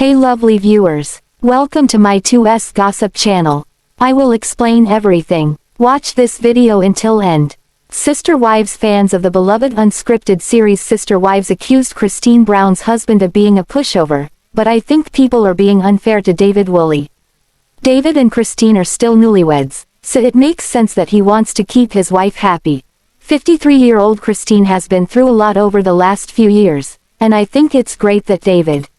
Hey lovely viewers, welcome to my 2S Gossip channel. I will explain everything. Watch this video until end. Sister Wives fans of the beloved unscripted series Sister Wives accused Kody Brown's husband of being a pushover, but I think people are being unfair to Devid. Devid and Christine are still newlyweds, so it makes sense that he wants to keep his wife happy. 53-year-old Christine has been through a lot over the last few years, and I think it's great that Devid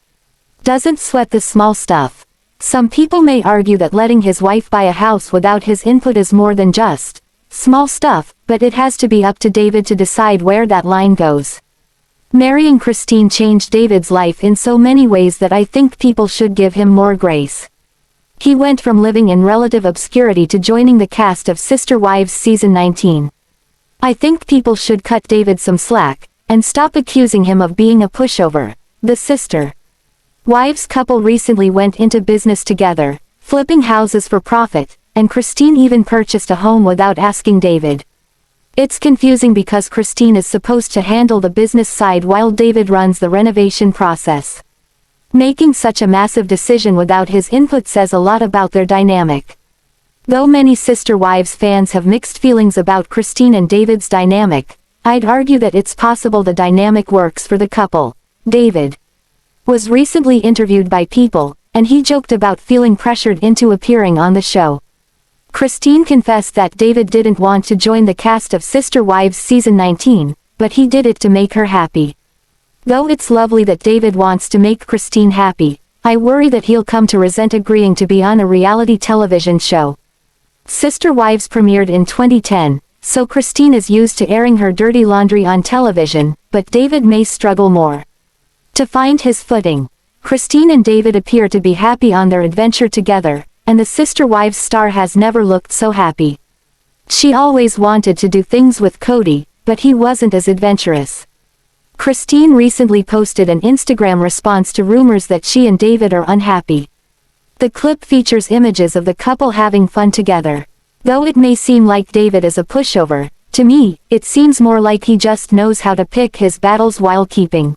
doesn't sweat the small stuff. Some people may argue that letting his wife buy a house without his input is more than just small stuff, but it has to be up to Devid to decide where that line goes. Marrying Christine changed Devid's life in so many ways that I think people should give him more grace. He went from living in relative obscurity to joining the cast of Sister Wives season 19. I think people should cut Devid some slack, and stop accusing him of being a pushover. The Sister Wives couple recently went into business together, flipping houses for profit, and Christine even purchased a home without asking Devid. It's confusing because Christine is supposed to handle the business side while Devid runs the renovation process. Making such a massive decision without his input says a lot about their dynamic. Though many Sister Wives fans have mixed feelings about Christine and Devid's dynamic, I'd argue that it's possible the dynamic works for the couple. Devid was recently interviewed by People, and he joked about feeling pressured into appearing on the show. Christine confessed that Devid didn't want to join the cast of Sister Wives season 19, but he did it to make her happy. Though it's lovely that Devid wants to make Christine happy, I worry that he'll come to resent agreeing to be on a reality television show. Sister Wives premiered in 2010, so Christine is used to airing her dirty laundry on television, but Devid may struggle more to find his footing. Christine and Devid appear to be happy on their adventure together, and the Sister Wives star has never looked so happy. She always wanted to do things with Kody, but he wasn't as adventurous. Christine recently posted an Instagram response to rumors that she and Devid are unhappy. The clip features images of the couple having fun together. Though it may seem like Devid is a pushover, to me, it seems more like he just knows how to pick his battles while keeping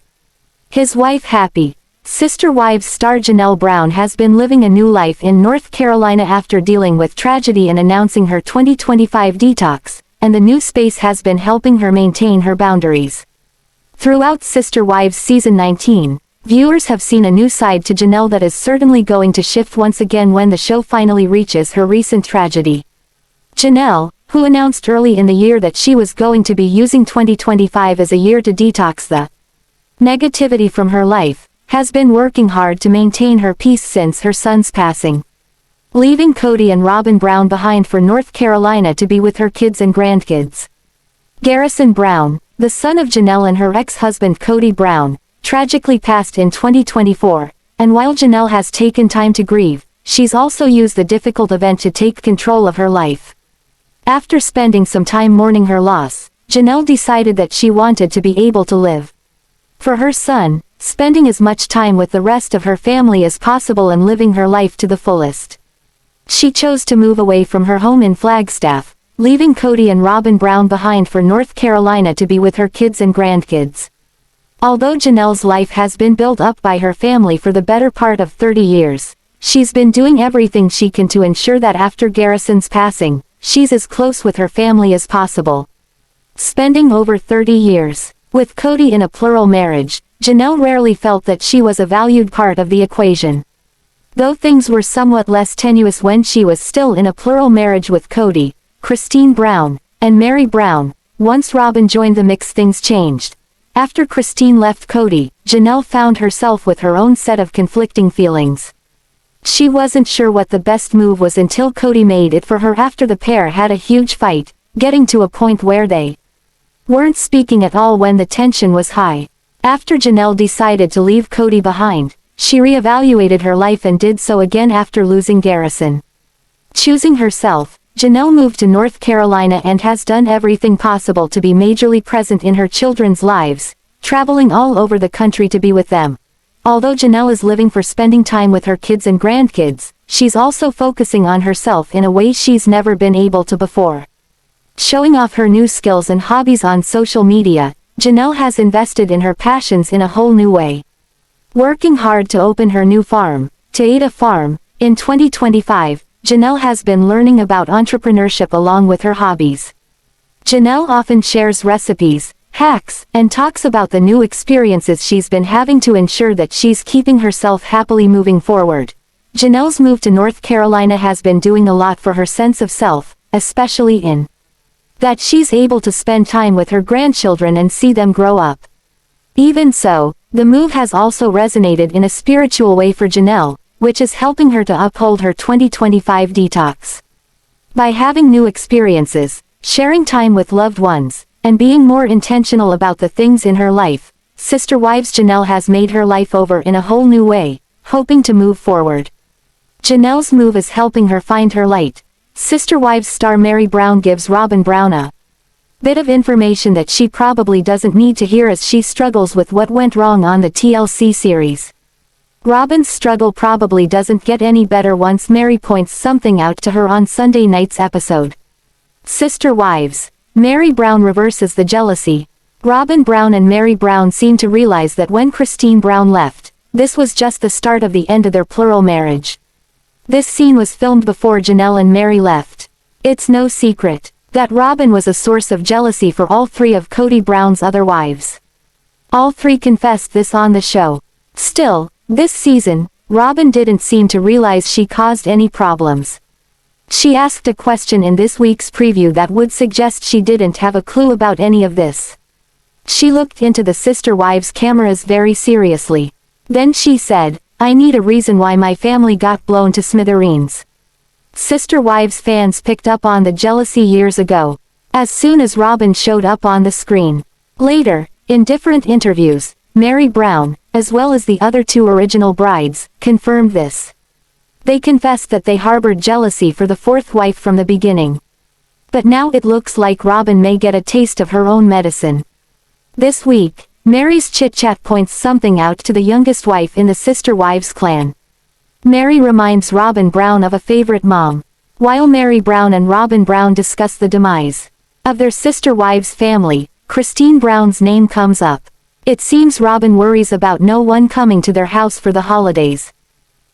his wife happy. Sister Wives star Janelle Brown has been living a new life in North Carolina after dealing with tragedy and announcing her 2025 detox, and the new space has been helping her maintain her boundaries. Throughout Sister Wives season 19, viewers have seen a new side to Janelle that is certainly going to shift once again when the show finally reaches her recent tragedy. Janelle, who announced early in the year that she was going to be using 2025 as a year to detox the negativity from her life, has been working hard to maintain her peace since her son's passing. Leaving Kody and Robyn Brown behind for North Carolina to be with her kids and grandkids. Garrison Brown, the son of Janelle and her ex-husband Kody Brown, tragically passed in 2024, and while Janelle has taken time to grieve, she's also used the difficult event to take control of her life. After spending some time mourning her loss, Janelle decided that she wanted to be able to live for her son, spending as much time with the rest of her family as possible and living her life to the fullest. She chose to move away from her home in Flagstaff, leaving Kody and Robyn Brown behind for North Carolina to be with her kids and grandkids. Although Janelle's life has been built up by her family for the better part of 30 years, she's been doing everything she can to ensure that after Garrison's passing, she's as close with her family as possible. Spending over 30 years with Kody in a plural marriage, Janelle rarely felt that she was a valued part of the equation. Though things were somewhat less tenuous when she was still in a plural marriage with Kody, Kody Brown, and Meri Brown, once Robyn joined the mix things changed. After Christine left Kody, Janelle found herself with her own set of conflicting feelings. She wasn't sure what the best move was until Kody made it for her after the pair had a huge fight, getting to a point where they weren't speaking at all when the tension was high. After Janelle decided to leave Kody behind, she reevaluated her life and did so again after losing Garrison. Choosing herself, Janelle moved to North Carolina and has done everything possible to be majorly present in her children's lives, traveling all over the country to be with them. Although Janelle is living for spending time with her kids and grandkids, she's also focusing on herself in a way she's never been able to before. Showing off her new skills and hobbies on social media, Janelle has invested in her passions in a whole new way. Working hard to open her new farm, Paedon Farm, in 2025, Janelle has been learning about entrepreneurship along with her hobbies. Janelle often shares recipes, hacks, and talks about the new experiences she's been having to ensure that she's keeping herself happily moving forward. Janelle's move to North Carolina has been doing a lot for her sense of self, especially in that she's able to spend time with her grandchildren and see them grow up. Even so, the move has also resonated in a spiritual way for Janelle, which is helping her to uphold her 2025 detox. By having new experiences, sharing time with loved ones, and being more intentional about the things in her life, Sister Wives Janelle has made her life over in a whole new way, hoping to move forward. Janelle's move is helping her find her light. Sister Wives star Meri Brown gives Robyn Brown a bit of information that she probably doesn't need to hear as she struggles with what went wrong on the TLC series. Robyn's struggle probably doesn't get any better once Meri points something out to her on Sunday night's episode. Sister Wives. Meri Brown reverses the jealousy. Robyn Brown and Meri Brown seem to realize that when Christine Brown left, this was just the start of the end of their plural marriage. This scene was filmed before Janelle and Meri left. It's no secret that Robyn was a source of jealousy for all three of Kody Brown's other wives. All three confessed this on the show. Still, this season, Robyn didn't seem to realize she caused any problems. She asked a question in this week's preview that would suggest she didn't have a clue about any of this. She looked into the Sister Wives cameras very seriously. Then she said, "I need a reason why my family got blown to smithereens." Sister Wives fans picked up on the jealousy years ago, as soon as Robyn showed up on the screen. Later, in different interviews, Meri Brown, as well as the other two original brides, confirmed this. They confessed that they harbored jealousy for the fourth wife from the beginning. But now it looks like Robyn may get a taste of her own medicine. This week, Meri's chit-chat points something out to the youngest wife in the Sister Wives clan. Meri reminds Robyn Brown of a favorite mom. While Meri Brown and Robyn Brown discuss the demise of their Sister Wives family, Christine Brown's name comes up. It seems Robyn worries about no one coming to their house for the holidays.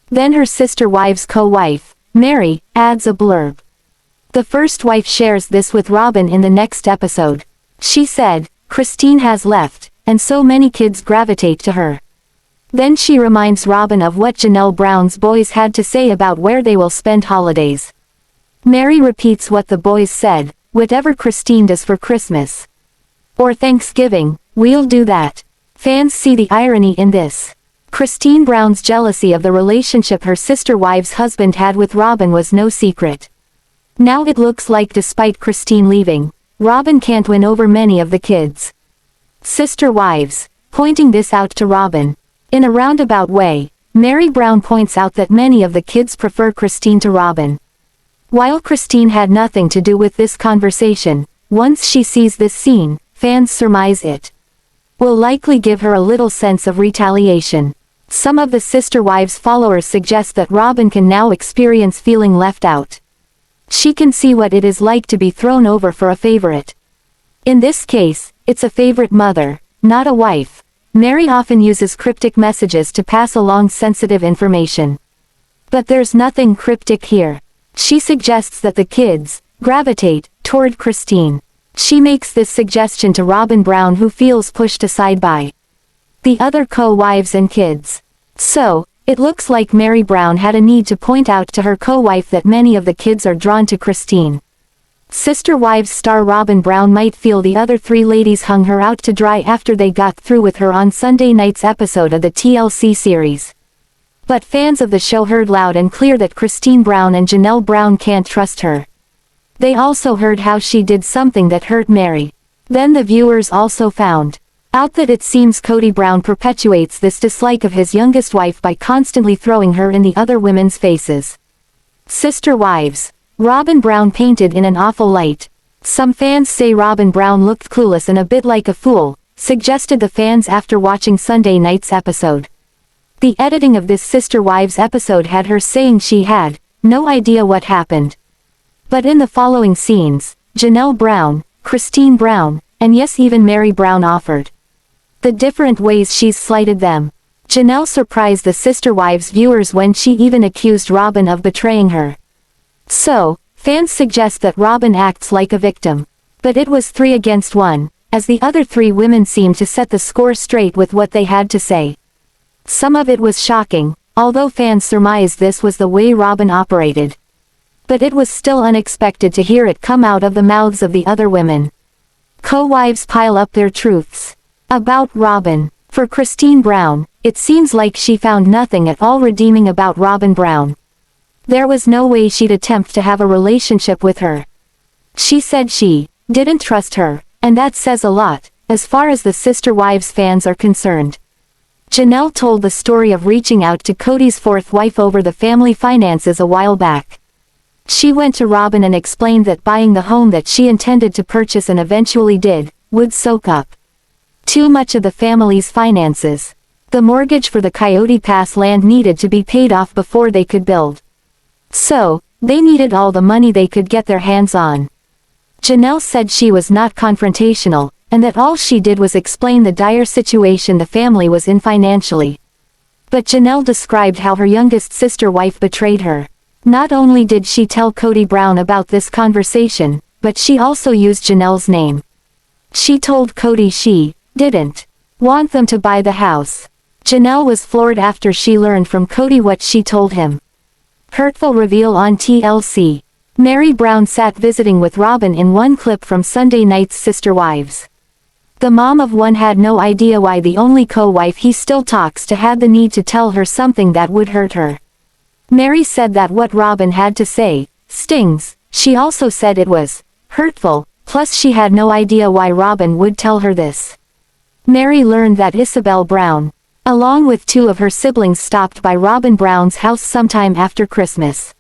Then her Sister Wives co-wife, Meri, adds a blurb. The first wife shares this with Robyn in the next episode. She said, "Christine has left, and so many kids gravitate to her." Then she reminds Robyn of what Janelle Brown's boys had to say about where they will spend holidays. Meri repeats what the boys said, "Whatever Christine does for Christmas or Thanksgiving, we'll do that." Fans see the irony in this. Christine Brown's jealousy of the relationship her Sister Wives' husband had with Robyn was no secret. Now it looks like despite Christine leaving, Robyn can't win over many of the kids. Sister Wives, pointing this out to Robyn. In a roundabout way, Meri Brown points out that many of the kids prefer Christine to Robyn. While Christine had nothing to do with this conversation, once she sees this scene, fans surmise it will likely give her a little sense of retaliation. Some of the Sister Wives followers suggest that Robyn can now experience feeling left out. She can see what it is like to be thrown over for a favorite. In this case, it's a favorite mother, not a wife. Meri often uses cryptic messages to pass along sensitive information. But there's nothing cryptic here. She suggests that the kids gravitate toward Christine. She makes this suggestion to Robyn Brown, who feels pushed aside by the other co-wives and kids. So, it looks like Meri Brown had a need to point out to her co-wife that many of the kids are drawn to Christine. Sister Wives star Robyn Brown might feel the other three ladies hung her out to dry after they got through with her on Sunday night's episode of the TLC series. But fans of the show heard loud and clear that Christine Brown and Janelle Brown can't trust her. They also heard how she did something that hurt Meri. Then the viewers also found out that it seems Kody Brown perpetuates this dislike of his youngest wife by constantly throwing her in the other women's faces. Sister Wives. Robyn Brown painted in an awful light. Some fans say Robyn Brown looked clueless and a bit like a fool, suggested the fans after watching Sunday night's episode. The editing of this Sister Wives episode had her saying she had no idea what happened. But in the following scenes, Janelle Brown, Christine Brown, and yes, even Meri Brown offered the different ways she's slighted them. Janelle surprised the Sister Wives viewers when she even accused Robyn of betraying her. So, fans suggest that Robyn acts like a victim. But it was 3 against 1, as the other 3 women seemed to set the score straight with what they had to say. Some of it was shocking, although fans surmised this was the way Robyn operated. But it was still unexpected to hear it come out of the mouths of the other women. Co-wives pile up their truths. About Robyn. For Christine Brown, it seems like she found nothing at all redeeming about Robyn Brown. There was no way she'd attempt to have a relationship with her. She said she didn't trust her, and that says a lot, as far as the Sister Wives fans are concerned. Janelle told the story of reaching out to Kody's 4th wife over the family finances a while back. She went to Robyn and explained that buying the home that she intended to purchase and eventually did, would soak up too much of the family's finances. The mortgage for the Coyote Pass land needed to be paid off before they could build. So, they needed all the money they could get their hands on. Janelle said she was not confrontational, and that all she did was explain the dire situation the family was in financially. But Janelle described how her youngest sister wife betrayed her. Not only did she tell Kody Brown about this conversation, but she also used Janelle's name. She told Kody she didn't want them to buy the house. Janelle was floored after she learned from Kody what she told him. Hurtful reveal on TLC. Meri Brown sat visiting with Robyn in one clip from Sunday night's Sister Wives. The mom of one had no idea why the only co-wife he still talks to had the need to tell her something that would hurt her. Meri said that what Robyn had to say stings. She also said it was hurtful, plus she had no idea why Robyn would tell her this. Meri learned that Ysabel Brown, along with 2 of her siblings, stopped by Robyn Brown's house sometime after Christmas.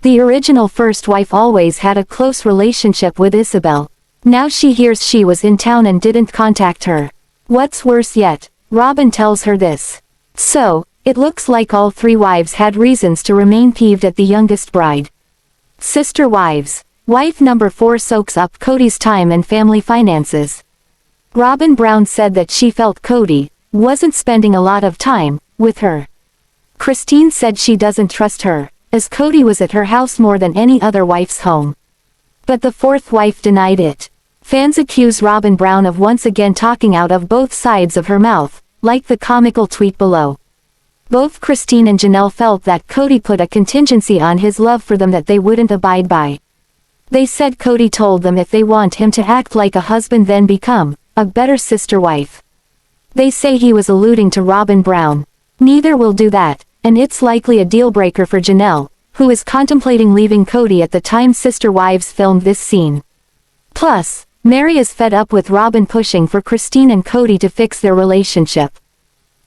The original first wife always had a close relationship with Ysabel. Now she hears she was in town and didn't contact her. What's worse yet, Robyn tells her this. So, it looks like all 3 wives had reasons to remain peeved at the youngest bride. Sister Wives. Wife number 4 soaks up Kody's time and family finances. Robyn Brown said that she felt Kody wasn't spending a lot of time with her. Christine said she doesn't trust her, as Kody was at her house more than any other wife's home. But the 4th wife denied it. Fans accuse Robyn Brown of once again talking out of both sides of her mouth, like the comical tweet below. Both Christine and Janelle felt that Kody put a contingency on his love for them that they wouldn't abide by. They said Kody told them if they want him to act like a husband then become a better sister wife. They say he was alluding to Robyn Brown. Neither will do that, and it's likely a deal breaker for Janelle, who is contemplating leaving Kody at the time Sister Wives filmed this scene. Plus, Meri is fed up with Robyn pushing for Christine and Kody to fix their relationship.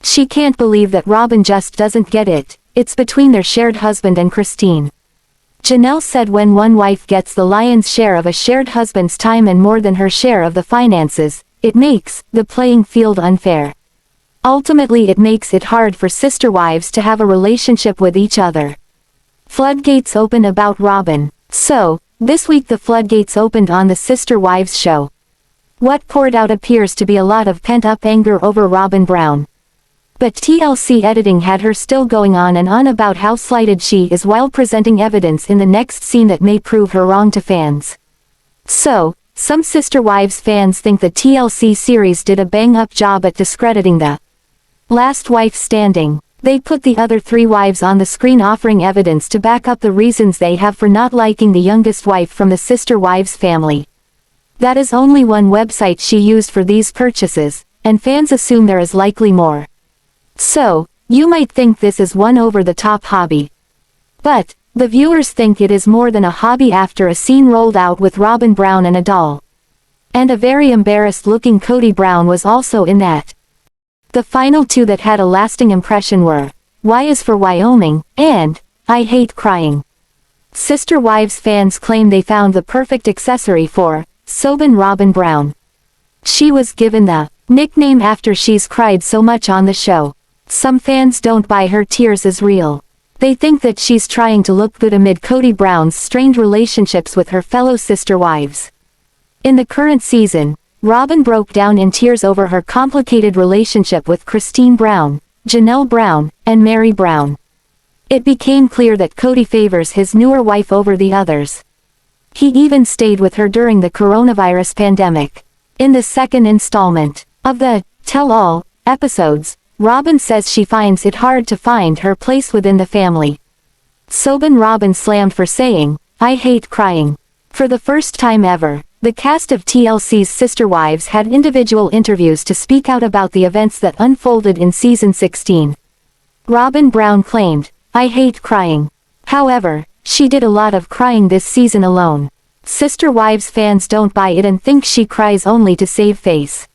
She can't believe that Robyn just doesn't get it. It's between their shared husband and Christine. Janelle said when one wife gets the lion's share of a shared husband's time and more than her share of the finances, it makes the playing field unfair. Ultimately it makes it hard for sister wives to have a relationship with each other. Floodgates open about Robyn. So, this week the floodgates opened on the Sister Wives show. What poured out appears to be a lot of pent-up anger over Robyn Brown. But TLC editing had her still going on and on about how slighted she is while presenting evidence in the next scene that may prove her wrong to fans. So, some Sister Wives fans think the TLC series did a bang-up job at discrediting the last wife standing. They put the other 3 wives on the screen offering evidence to back up the reasons they have for not liking the youngest wife from the Sister Wives family. That is only one website she used for these purchases, and fans assume there is likely more. So, you might think this is one over-the-top hobby. But, the viewers think it is more than a hobby after a scene rolled out with Robyn Brown and a doll. And a very embarrassed-looking Kody Brown was also in that. The final 2 that had a lasting impression were, Y is for Wyoming, and, I Hate Crying. Sister Wives fans claim they found the perfect accessory for Soban Robyn Brown. She was given the nickname after she's cried so much on the show. Some fans don't buy her tears as real. They think that she's trying to look good amid Kody Brown's strained relationships with her fellow sister wives. In the current season, Robyn broke down in tears over her complicated relationship with Christine Brown, Janelle Brown, and Meri Brown. It became clear that Kody favors his newer wife over the others. He even stayed with her during the coronavirus pandemic. In the second installment of the Tell-All episodes, Robyn says she finds it hard to find her place within the family. Robyn slammed for saying, "I hate crying." For the first time ever, the cast of TLC's Sister Wives had individual interviews to speak out about the events that unfolded in season 16. Robyn Brown claimed, "I hate crying." However, she did a lot of crying this season alone. Sister Wives fans don't buy it and think she cries only to save face.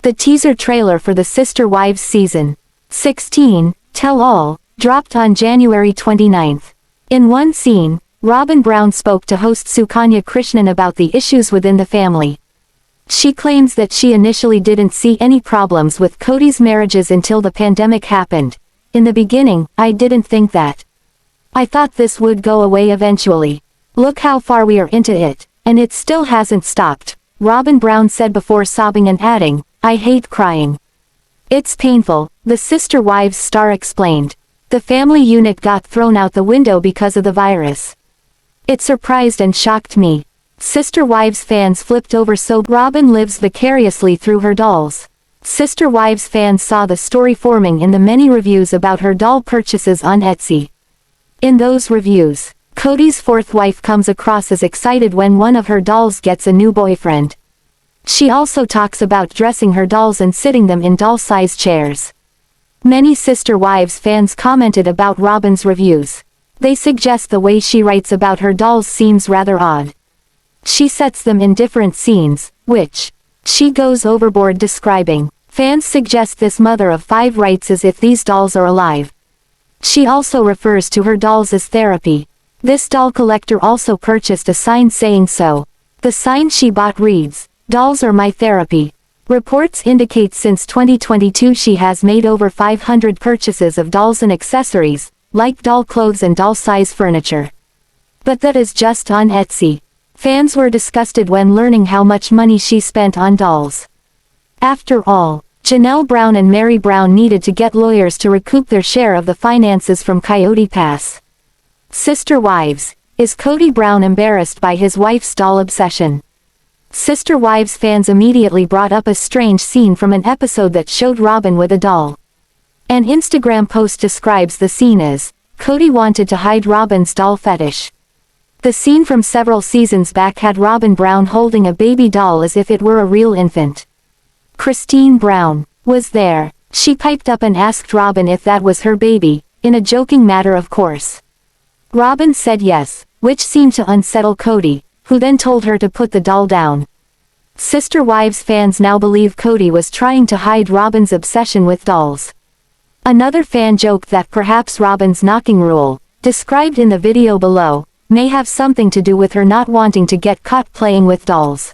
The teaser trailer for the Sister Wives season 16, Tell-All, dropped on January 29th. In one scene, Robyn Brown spoke to host Sukanya Krishnan about the issues within the family. She claims that she initially didn't see any problems with Kody's marriages until the pandemic happened. "In the beginning, I didn't think that. I thought this would go away eventually. Look how far we are into it, and it still hasn't stopped," Robyn Brown said before sobbing and adding, "I hate crying. It's painful," the Sister Wives star explained. "The family unit got thrown out the window because of the virus. It surprised and shocked me." Sister Wives fans flipped over so Robyn lives vicariously through her dolls. Sister Wives fans saw the story forming in the many reviews about her doll purchases on Etsy. In those reviews, Kody's fourth wife comes across as excited when one of her dolls gets a new boyfriend. She also talks about dressing her dolls and sitting them in doll-sized chairs. Many Sister Wives fans commented about Robyn's reviews. They suggest the way she writes about her dolls seems rather odd. She sets them in different scenes, which she goes overboard describing. Fans suggest this mother of five writes as if these dolls are alive. She also refers to her dolls as therapy. This doll collector also purchased a sign saying so. The sign she bought reads, "Dolls are my therapy." Reports indicate since 2022 she has made over 500 purchases of dolls and accessories, like doll clothes and doll-size furniture. But that is just on Etsy. Fans were disgusted when learning how much money she spent on dolls. After all, Janelle Brown and Meri Brown needed to get lawyers to recoup their share of the finances from Coyote Pass. Sister Wives, is Kody Brown embarrassed by his wife's doll obsession? Sister Wives fans immediately brought up a strange scene from an episode that showed Robyn with a doll. An Instagram post describes the scene as, Kody wanted to hide Robyn's doll fetish. The scene from several seasons back had Robyn Brown holding a baby doll as if it were a real infant. Christine Brown was there. She piped up and asked Robyn if that was her baby, in a joking matter of course. Robyn said yes, which seemed to unsettle Kody, who then told her to put the doll down. Sister Wives fans now believe Kody was trying to hide Robyn's obsession with dolls. Another fan joked that perhaps Robyn's knocking rule, described in the video below, may have something to do with her not wanting to get caught playing with dolls.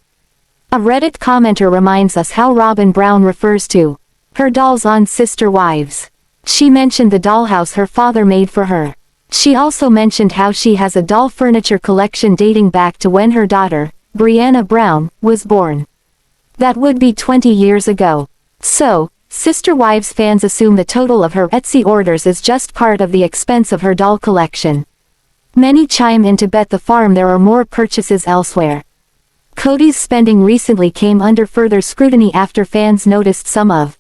A Reddit commenter reminds us how Robyn Brown refers to her dolls on Sister Wives. She mentioned the dollhouse her father made for her. She also mentioned how she has a doll furniture collection dating back to when her daughter, Brianna Brown, was born. That would be 20 years ago. So, Sister Wives fans assume the total of her Etsy orders is just part of the expense of her doll collection. Many chime in to bet the farm there are more purchases elsewhere. Kody's spending recently came under further scrutiny after fans noticed some of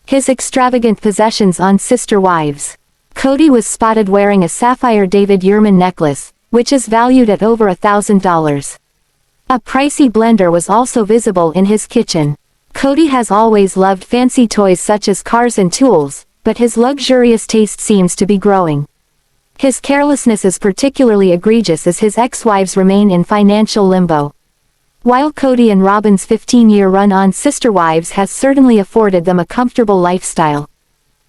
his extravagant possessions on Sister Wives. Kody was spotted wearing a sapphire Devid Yerman necklace, which is valued at over $1,000. A pricey blender was also visible in his kitchen. Kody has always loved fancy toys such as cars and tools, but his luxurious taste seems to be growing. His carelessness is particularly egregious as his ex-wives remain in financial limbo. While Kody and Robyn's 15-year run on Sister Wives has certainly afforded them a comfortable lifestyle,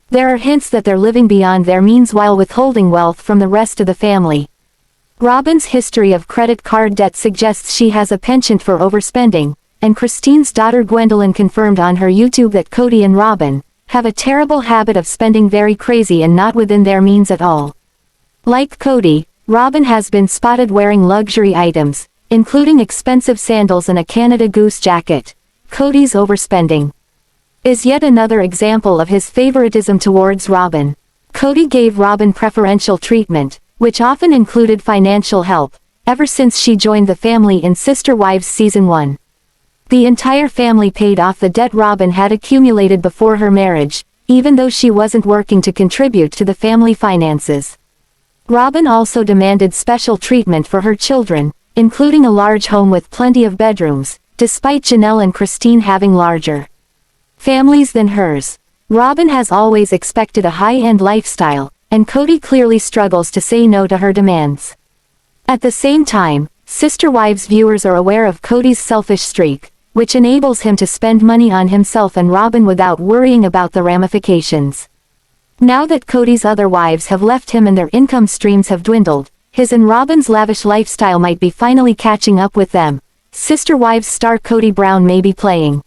there are hints that they're living beyond their means while withholding wealth from the rest of the family. Robyn's history of credit card debt suggests she has a penchant for overspending, and Christine's daughter Gwendlyn confirmed on her YouTube that Kody and Robyn have a terrible habit of spending very crazy and not within their means at all. Like Kody, Robyn has been spotted wearing luxury items, including expensive sandals and a Canada Goose jacket. Kody's overspending is yet another example of his favoritism towards Robyn. Kody gave Robyn preferential treatment, which often included financial help, ever since she joined the family in Sister Wives Season 1. The entire family paid off the debt Robyn had accumulated before her marriage, even though she wasn't working to contribute to the family finances. Robyn also demanded special treatment for her children, including a large home with plenty of bedrooms, despite Janelle and Christine having larger families than hers. Robyn has always expected a high-end lifestyle, and Kody clearly struggles to say no to her demands. At the same time, Sister Wives viewers are aware of Kody's selfish streak, which enables him to spend money on himself and Robyn without worrying about the ramifications. Now that Kody's other wives have left him and their income streams have dwindled, his and Robyn's lavish lifestyle might be finally catching up with them. Sister Wives star Kody Brown may be playing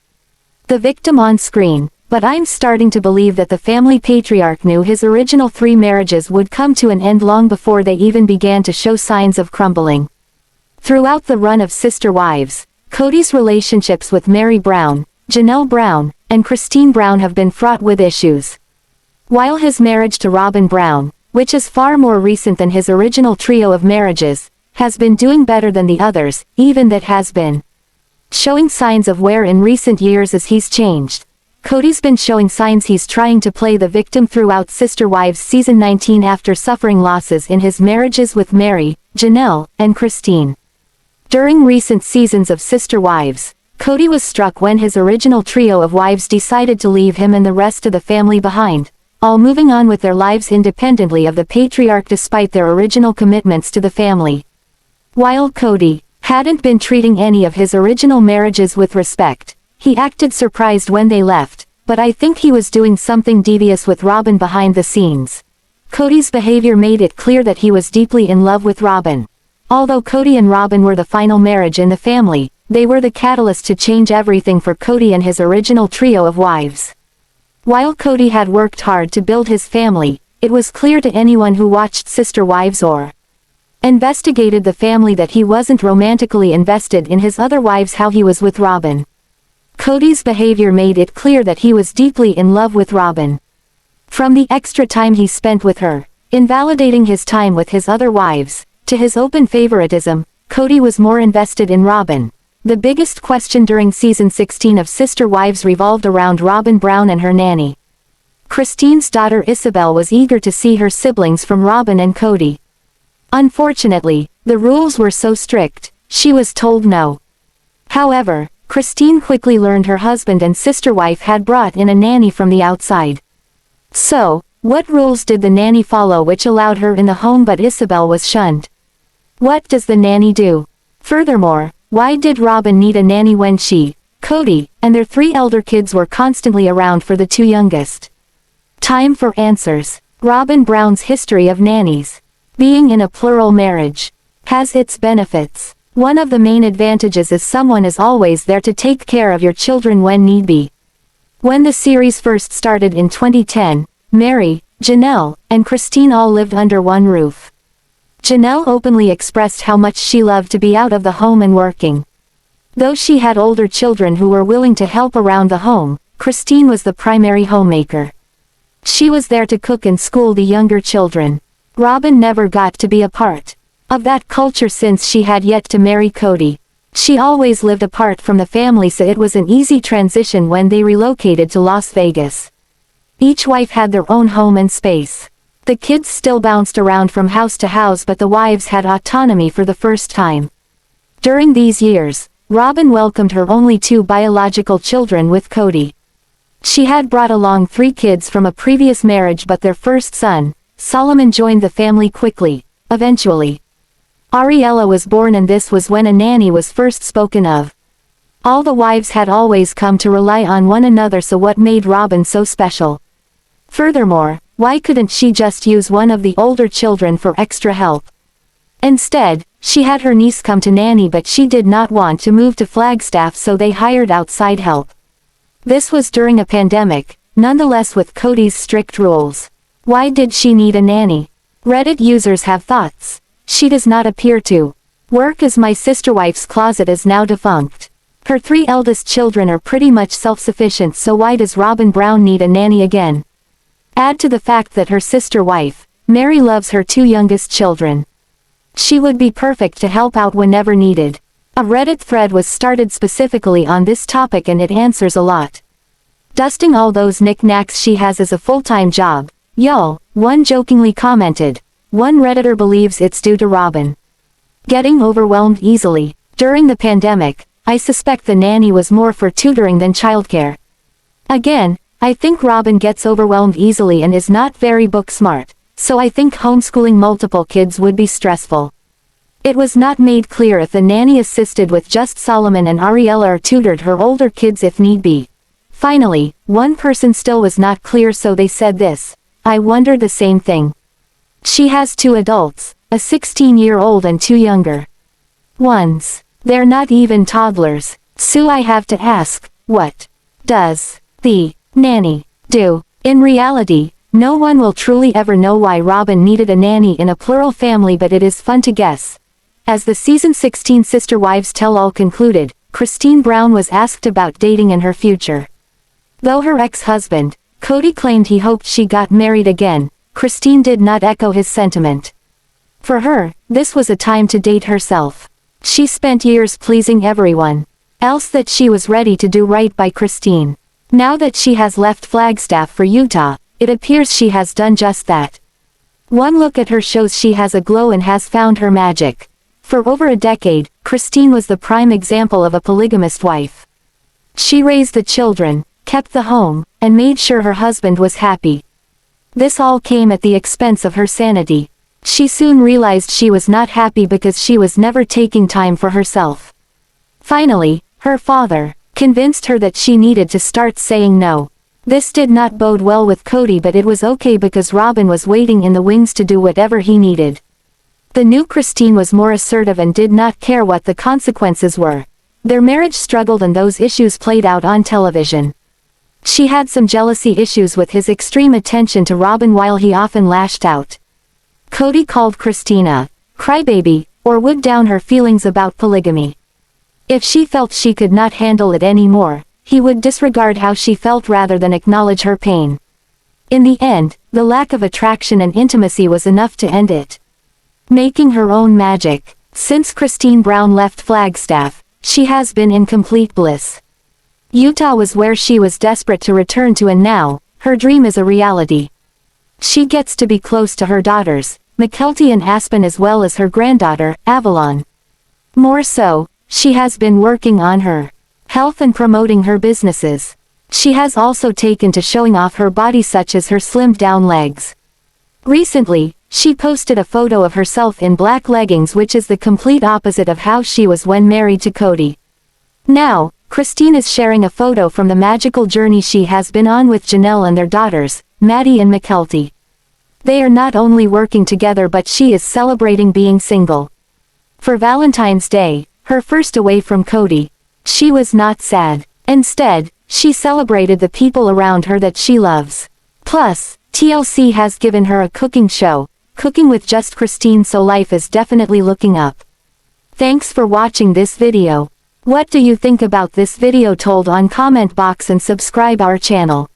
the victim on screen, but I'm starting to believe that the family patriarch knew his original 3 marriages would come to an end long before they even began to show signs of crumbling. Throughout the run of Sister Wives, Kody's relationships with Meri Brown, Janelle Brown, and Christine Brown have been fraught with issues. While his marriage to Robyn Brown, which is far more recent than his original trio of marriages, has been doing better than the others, even that has been showing signs of wear in recent years as he's changed. Kody's been showing signs he's trying to play the victim throughout Sister Wives Season 19 after suffering losses in his marriages with Meri, Janelle, and Christine. During recent seasons of Sister Wives, Kody was struck when his original trio of wives decided to leave him and the rest of the family behind, all moving on with their lives independently of the patriarch despite their original commitments to the family. While Kody hadn't been treating any of his original marriages with respect, he acted surprised when they left, but I think he was doing something devious with Robyn behind the scenes. Kody's behavior made it clear that he was deeply in love with Robyn. Although Kody and Robyn were the final marriage in the family, they were the catalyst to change everything for Kody and his original trio of wives. While Kody had worked hard to build his family, it was clear to anyone who watched Sister Wives or investigated the family that he wasn't romantically invested in his other wives how he was with Robyn. Kody's behavior made it clear that he was deeply in love with Robyn. From the extra time he spent with her, invalidating his time with his other wives, to his open favoritism, Kody was more invested in Robyn. The biggest question during Season 16 of Sister Wives revolved around Robyn Brown and her nanny. Christine's daughter Ysabel was eager to see her siblings from Robyn and Kody. Unfortunately, the rules were so strict, she was told no. However, Christine quickly learned her husband and sister wife had brought in a nanny from the outside. So, what rules did the nanny follow which allowed her in the home but Ysabel was shunned? What does the nanny do? Furthermore, why did Robyn need a nanny when she, Kody, and their 3 elder kids were constantly around for the 2 youngest? Time for answers. Robyn Brown's history of nannies. Being in a plural marriage has its benefits. One of the main advantages is someone is always there to take care of your children when need be. When the series first started in 2010, Meri, Janelle, and Christine all lived under one roof. Janelle openly expressed how much she loved to be out of the home and working. Though she had older children who were willing to help around the home, Christine was the primary homemaker. She was there to cook and school the younger children. Robyn never got to be a part of that culture since she had yet to marry Kody. She always lived apart from the family, so it was an easy transition when they relocated to Las Vegas. Each wife had their own home and space. The kids still bounced around from house to house, but the wives had autonomy for the first time. During these years, Robyn welcomed her only 2 biological children with Kody. She had brought along 3 kids from a previous marriage, but their first son, Solomon, joined the family quickly. Eventually, Ariella was born, and this was when a nanny was first spoken of. All the wives had always come to rely on one another, so what made Robyn so special? Furthermore, why couldn't she just use one of the older children for extra help? Instead, she had her niece come to nanny, but she did not want to move to Flagstaff, so they hired outside help. This was during a pandemic, nonetheless with Kody's strict rules. Why did she need a nanny? Reddit users have thoughts. She does not appear to work, as my sister wife's closet is now defunct. Her 3 eldest children are pretty much self-sufficient, so why does Robyn Brown need a nanny again? Add to the fact that her sister wife, Meri, loves her 2 youngest children. She would be perfect to help out whenever needed. A Reddit thread was started specifically on this topic and it answers a lot. Dusting all those knickknacks she has as a full-time job, y'all, one jokingly commented. One Redditor believes it's due to Robyn getting overwhelmed easily. During the pandemic, I suspect the nanny was more for tutoring than childcare. Again, I think Robyn gets overwhelmed easily and is not very book smart, so I think homeschooling multiple kids would be stressful. It was not made clear if the nanny assisted with just Solomon and Ariella or tutored her older kids if need be. Finally, one person still was not clear, so they said this. I wondered the same thing. She has 2 adults, a 16-year-old and 2 younger ones. They're not even toddlers. So I have to ask, what does the nanny do? In reality, no one will truly ever know why Robyn needed a nanny in a plural family, but it is fun to guess. As the season 16 Sister Wives tell-all concluded, Christine Brown was asked about dating and her future. Though her ex-husband, Kody, claimed he hoped she got married again, Christine did not echo his sentiment. For her, this was a time to date herself. She spent years pleasing everyone else that she was ready to do right by Christine. Now that she has left Flagstaff for Utah, it appears she has done just that. One look at her shows she has a glow and has found her magic. For over a decade, Christine was the prime example of a polygamist wife. She raised the children, kept the home, and made sure her husband was happy. This all came at the expense of her sanity. She soon realized she was not happy because she was never taking time for herself. Finally, her father convinced her that she needed to start saying no. This did not bode well with Kody, but it was okay because Robyn was waiting in the wings to do whatever he needed. The new Christine was more assertive and did not care what the consequences were. Their marriage struggled and those issues played out on television. She had some jealousy issues with his extreme attention to Robyn while he often lashed out. Kody called Christine a crybaby, or would down her feelings about polygamy. If she felt she could not handle it anymore, he would disregard how she felt rather than acknowledge her pain. In the end, the lack of attraction and intimacy was enough to end it. Making her own magic. Since Christine Brown left Flagstaff, she has been in complete bliss. Utah was where she was desperate to return to, and now, her dream is a reality. She gets to be close to her daughters, Mykelti and Aspyn, as well as her granddaughter, Avalon. More so, she has been working on her health and promoting her businesses. She has also taken to showing off her body, such as her slimmed-down legs. Recently, she posted a photo of herself in black leggings, which is the complete opposite of how she was when married to Kody. Now, Christine is sharing a photo from the magical journey she has been on with Janelle and their daughters, Maddie and Mykelti. They are not only working together, but she is celebrating being single. For Valentine's Day, her first away from Kody, she was not sad. Instead, she celebrated the people around her that she loves. Plus, TLC has given her a cooking show, Cooking with Just Christine, so life is definitely looking up. Thanks for watching this video. What do you think about this video? Told on comment box and subscribe our channel.